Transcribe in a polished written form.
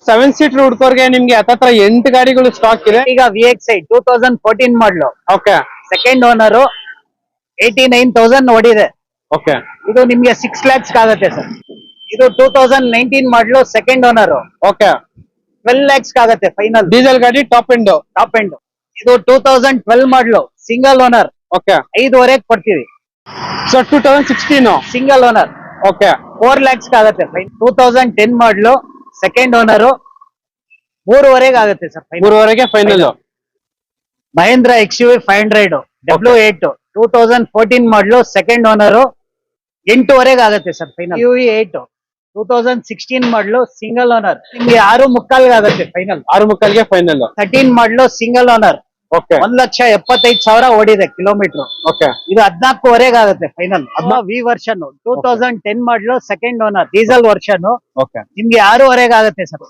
Seven seater ಹುಡ್ಕೋರ್ಗೆ ನಿಮ್ಗೆ ಹತ್ತತ್ರ 8 ಗಾಡಿಗಳು ಸ್ಟಾಕ್ ಇದೆ. ಈಗ VXI 2014 ಮಾಡಲು ಓಕೆ ಸೆಕೆಂಡ್ ಓನರ್ 89,000 ಓಡಿದೆ. ಓಕೆ ಇದು ನಿಮ್ಗೆ 6 lakhs ಆಗುತ್ತೆ ಸರ್. ಇದು 2019 ಮಾಡಲು ಸೆಕೆಂಡ್ ಓನರ್ ಓಕೆ 12 lakhs ಆಗುತ್ತೆ ಫೈನಲ್. ಡೀಸೆಲ್ ಗಾಡಿ ಟಾಪ್ ಎಂಡ್. Top end. ಇದು 2012 ಮಾಡಲು ಸಿಂಗಲ್ ಓನರ್ ಓಕೆ 5.5 ಕೊಡ್ತೀವಿ. So 2016 single owner okay 4 lakhs ಆಗುತ್ತೆ. 2010 ಮಾಡಲು ಸೆಕೆಂಡ್ ಓನರ್ 3.5 ಆಗುತ್ತೆ ಸರ್. 3ವರೆಗೆ ಫೈನಲ್. ಮಹೇಂದ್ರ XUV 500 W8 2014 ಮಾಡಲು ಸೆಕೆಂಡ್ ಓನರ್ 8.5 ಆಗುತ್ತೆ ಸರ್ ಫೈನಲ್. UV 8 2016 ಮಾಡಲು ಸಿಂಗಲ್ ಓನರ್ ನಿಮ್ಗೆ 6.25 ಆಗುತ್ತೆ ಫೈನಲ್. 6.25ಗೆ ಫೈನಲ್. 13 ಮಾಡಲು ಸಿಂಗಲ್ ಓನರ್ ಓಕೆ 1,75,000 ಓಡಿದೆ ಕಿಲೋಮೀಟರ್. ಓಕೆ ಇದು 14.5 ಆಗುತ್ತೆ ಫೈನಲ್. V ವರ್ಷನ್ 2010 ಮಾಡಲು second owner diesel version okay ನಿಮ್ಗೆ 6.5 ಆಗುತ್ತೆ ಸರ್.